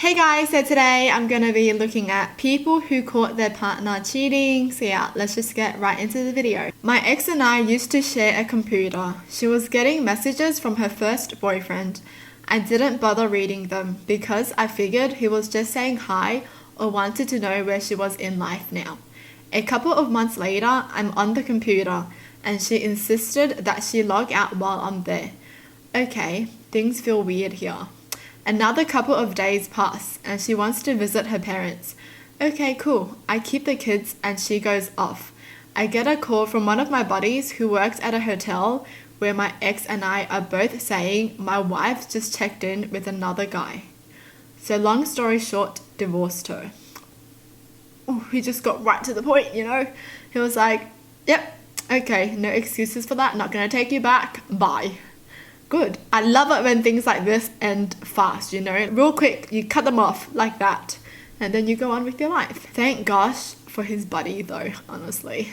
Hey guys, so today I'm going to be looking at people who caught their partner cheating. So yeah, let's just get right into the video. My ex and I used to share a computer. She was getting messages from her first boyfriend. I didn't bother reading them because I figured he was just saying hi or wanted to know where she was in life now. A couple of months later, I'm on the computer and she insisted that she log out while I'm there. Okay, things feel weird here. Another couple of days pass and she wants to visit her parents. Okay, cool. I keep the kids and she goes off. I get a call from one of my buddies who works at a hotel where my ex and I are both saying my wife just checked in with another guy. So long story short, divorced her. Oh, he just got right to the point, you know? He was like, yep, okay, no excuses for that, not gonna take you back, bye. Good. I love it when things like this end fast, you know? Real quick, you cut them off like that, and then you go on with your life. Thank gosh for his buddy though, honestly.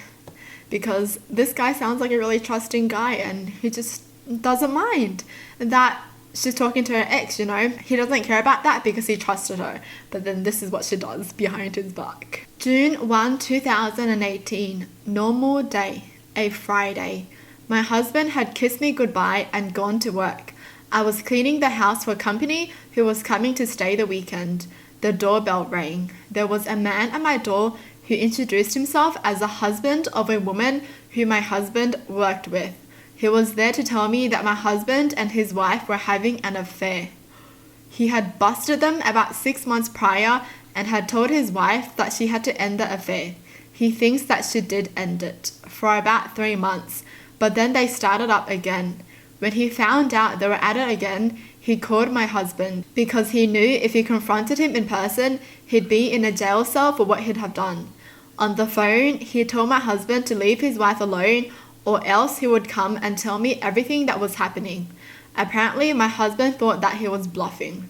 Because this guy sounds like a really trusting guy and he just doesn't mind that she's talking to her ex, you know? He doesn't care about that because he trusted her. But then this is what she does behind his back. June 1, 2018. Normal day. A Friday. My husband had kissed me goodbye and gone to work. I was cleaning the house for company who was coming to stay the weekend. The doorbell rang. There was a man at my door who introduced himself as the husband of a woman who my husband worked with. He was there to tell me that my husband and his wife were having an affair. He had busted them about 6 months prior and had told his wife that she had to end the affair. He thinks that she did end it for about 3 months. But then they started up again. When he found out they were at it again, he called my husband because he knew if he confronted him in person, he'd be in a jail cell for what he'd have done. On the phone, he told my husband to leave his wife alone or else he would come and tell me everything that was happening. Apparently, my husband thought that he was bluffing.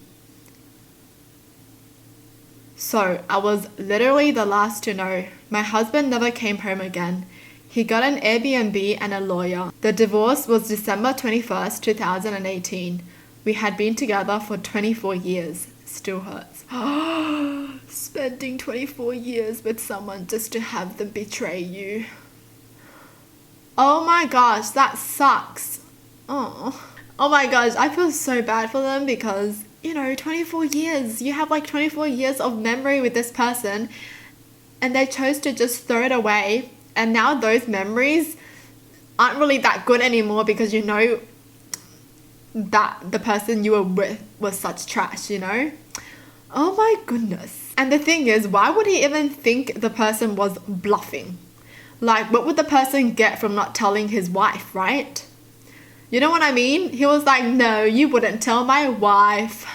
So, I was literally the last to know. My husband never came home again. He got an Airbnb and a lawyer. The divorce was December 21st, 2018. We had been together for 24 years. Still hurts. Spending 24 years with someone just to have them betray you. Oh my gosh, that sucks. Oh my gosh, I feel so bad for them because, 24 years. You have like 24 years of memory with this person and they chose to just throw it away. And now those memories aren't really that good anymore because you know that the person you were with was such trash, you know? Oh my goodness. And the thing is, why would he even think the person was bluffing? Like, what would the person get from not telling his wife, right? You know what I mean? He was like, no, you wouldn't tell my wife.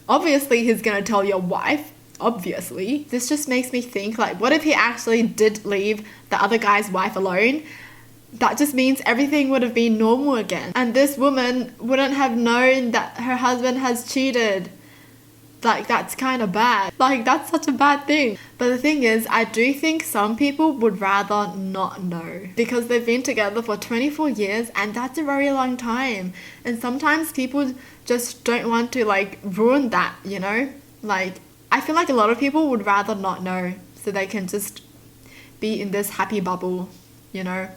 Obviously, he's gonna tell your wife. Obviously. This just makes me think, like, what if he actually did leave the other guy's wife alone? That just means everything would have been normal again. And this woman wouldn't have known that her husband has cheated. Like, that's kind of bad. Like, that's such a bad thing. But the thing is, I do think some people would rather not know. Because they've been together for 24 years and that's a very long time. And sometimes people just don't want to, like, ruin that, you know? Like, I feel like a lot of people would rather not know so they can just be in this happy bubble, you know?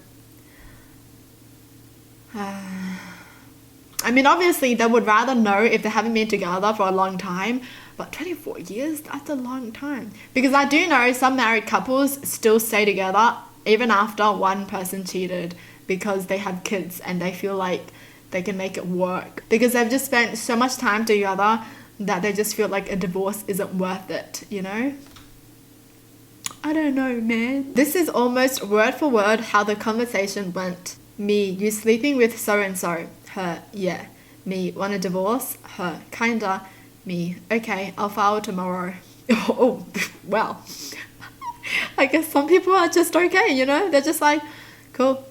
I mean, obviously, they would rather know if they haven't been together for a long time, but 24 years, that's a long time. Because I do know some married couples still stay together even after one person cheated because they have kids and they feel like they can make it work. Because they've just spent so much time together that they just feel like a divorce isn't worth it, you know? I don't know, man. This is almost word for word how the conversation went. Me, you sleeping with so-and-so. Her, yeah. Me, want a divorce? Her, kinda. Me, okay, I'll file tomorrow. Oh, well. I guess some people are just okay, you know? They're just like, cool.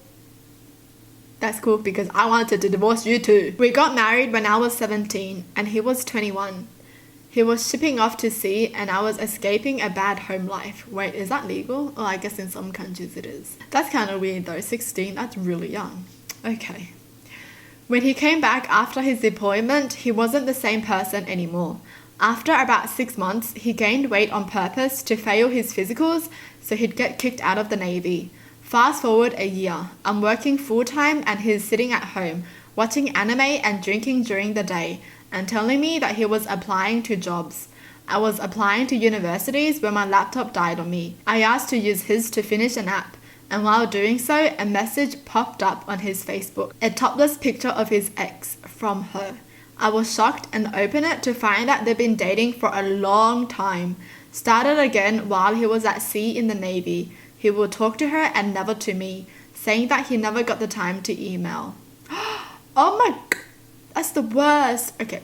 That's cool because I wanted to divorce you too. We got married when I was 17 and he was 21. He was shipping off to sea and I was escaping a bad home life. Wait, is that legal? Oh, I guess in some countries it is. That's kind of weird though. 16, that's really young. Okay. When he came back after his deployment, he wasn't the same person anymore. After about 6 months, he gained weight on purpose to fail his physicals so he'd get kicked out of the Navy. Fast forward a year, I'm working full-time and he's sitting at home, watching anime and drinking during the day, and telling me that he was applying to jobs. I was applying to universities when my laptop died on me. I asked to use his to finish an app, and while doing so, a message popped up on his Facebook, a topless picture of his ex from her. I was shocked and opened it to find that they'd been dating for a long time. Started again while he was at sea in the Navy. He would talk to her and never to me, saying that he never got the time to email. Oh my god, that's the worst. Okay.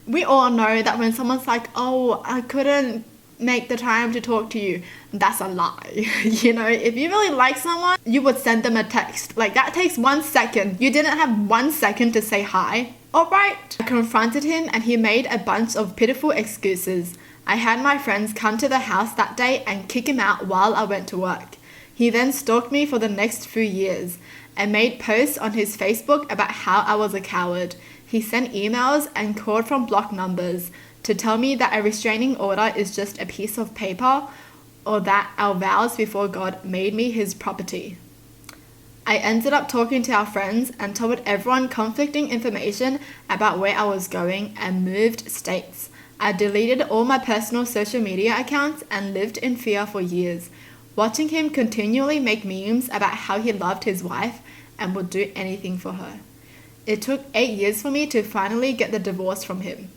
We all know that when someone's like, oh, I couldn't make the time to talk to you, that's a lie. You know, if you really like someone, you would send them a text. Like, that takes 1 second. You didn't have 1 second to say hi. Alright. I confronted him and he made a bunch of pitiful excuses. I had my friends come to the house that day and kick him out while I went to work. He then stalked me for the next few years and made posts on his Facebook about how I was a coward. He sent emails and called from blocked numbers to tell me that a restraining order is just a piece of paper, or that our vows before God made me his property. I ended up talking to our friends and told everyone conflicting information about where I was going and moved states. I deleted all my personal social media accounts and lived in fear for years, watching him continually make memes about how he loved his wife and would do anything for her. It took 8 years for me to finally get the divorce from him.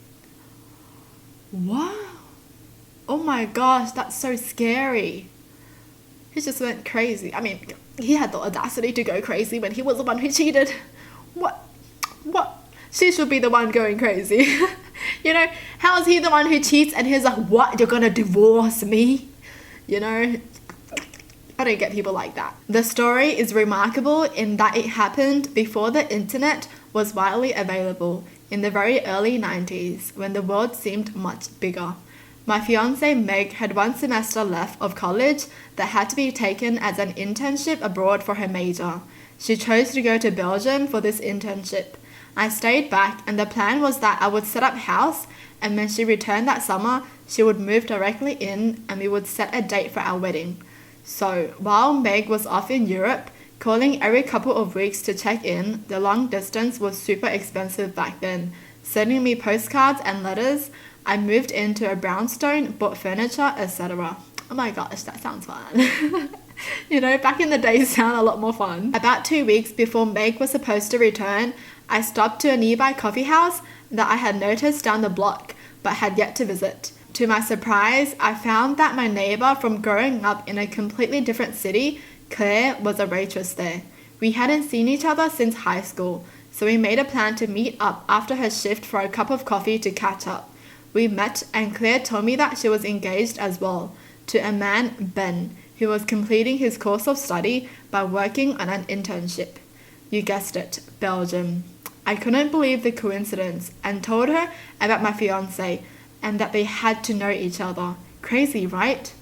Wow. Oh my gosh, that's so scary. He just went crazy. I mean, he had the audacity to go crazy when he was the one who cheated. What? She should be the one going crazy. You know, how is he the one who cheats and he's like, what? You're gonna divorce me? You know, I don't get people like that. The story is remarkable in that it happened before the internet was widely available in the very early 90s when the world seemed much bigger. My fiance Meg had 1 semester left of college that had to be taken as an internship abroad for her major. She chose to go to Belgium for this internship. I stayed back and the plan was that I would set up house, and when she returned that summer, she would move directly in and we would set a date for our wedding. So, while Meg was off in Europe, calling every couple of weeks to check in, the long distance was super expensive back then. Sending me postcards and letters, I moved into a brownstone, bought furniture, etc. Oh my gosh, that sounds fun. You know, back in the day sound a lot more fun. About 2 weeks before Meg was supposed to return, I stopped to a nearby coffee house that I had noticed down the block, but had yet to visit. To my surprise, I found that my neighbor from growing up in a completely different city, Claire, was a waitress there. We hadn't seen each other since high school, so we made a plan to meet up after her shift for a cup of coffee to catch up. We met and Claire told me that she was engaged as well, to a man, Ben, who was completing his course of study by working on an internship. You guessed it, Belgium. I couldn't believe the coincidence and told her about my fiancé and that they had to know each other. Crazy, right?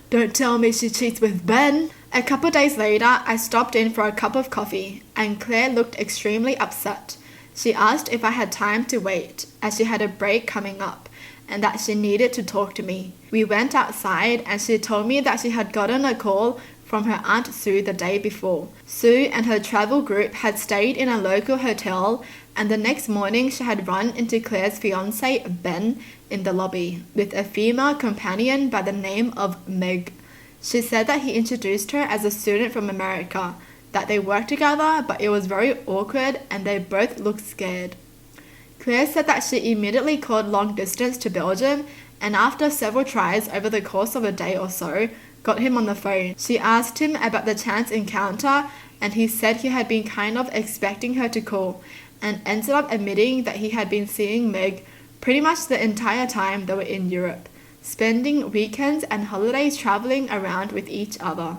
Don't tell me she cheats with Ben. A couple days later, I stopped in for a cup of coffee and Claire looked extremely upset. She asked if I had time to wait as she had a break coming up and that she needed to talk to me. We went outside and she told me that she had gotten a call from her Aunt Sue the day before. Sue and her travel group had stayed in a local hotel, and the next morning she had run into Claire's fiancé Ben in the lobby with a female companion by the name of Meg. She said that he introduced her as a student from America, that they worked together but it was very awkward and they both looked scared. Claire said that she immediately called long distance to Belgium and after several tries over the course of a day or so, got him on the phone. She asked him about the chance encounter and he said he had been kind of expecting her to call and ended up admitting that he had been seeing Meg pretty much the entire time they were in Europe, spending weekends and holidays traveling around with each other.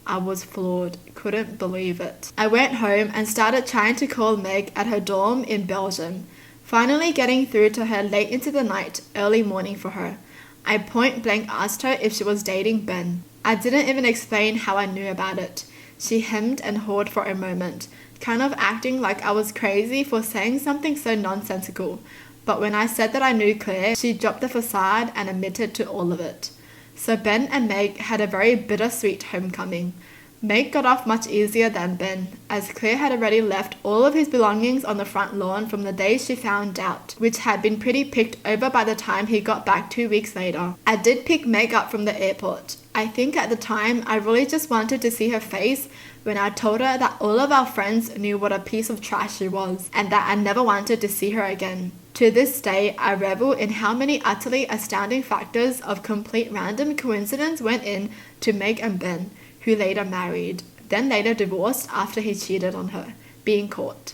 I was floored, couldn't believe it. I went home and started trying to call Meg at her dorm in Belgium, finally getting through to her late into the night, early morning for her. I point blank asked her if she was dating Ben. I didn't even explain how I knew about it. She hemmed and hawed for a moment, kind of acting like I was crazy for saying something so nonsensical. But when I said that I knew Claire, she dropped the facade and admitted to all of it. So Ben and Meg had a very bittersweet homecoming. Meg got off much easier than Ben, as Claire had already left all of his belongings on the front lawn from the day she found out, which had been pretty picked over by the time he got back 2 weeks later. I did pick Meg up from the airport. I think at the time I really just wanted to see her face when I told her that all of our friends knew what a piece of trash she was, and that I never wanted to see her again. To this day, I revel in how many utterly astounding factors of complete random coincidence went in to Meg and Ben, who later married, then later divorced after he cheated on her, being caught.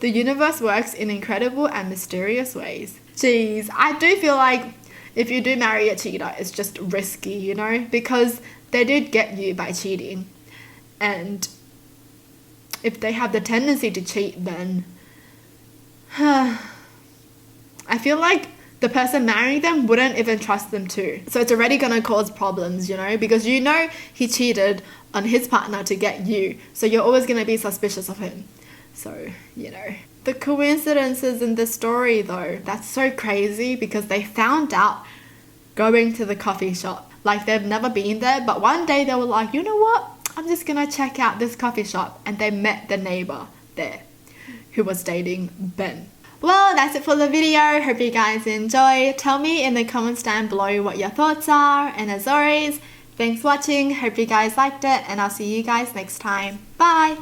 The universe works in incredible and mysterious ways. Jeez, I do feel like if you do marry a cheater, it's just risky, you know, because they did get you by cheating. And if they have the tendency to cheat, then I feel like the person marrying them wouldn't even trust them too. So it's already going to cause problems, you know, because you know he cheated on his partner to get you. So you're always going to be suspicious of him. So, you know. The coincidences in this story though, that's so crazy because they found out going to the coffee shop. Like they've never been there, but one day they were like, you know what? I'm just going to check out this coffee shop. And they met the neighbor there who was dating Ben. Well, that's it for the video. Hope you guys enjoy. Tell me in the comments down below what your thoughts are. And as always, thanks for watching. Hope you guys liked it. And I'll see you guys next time. Bye!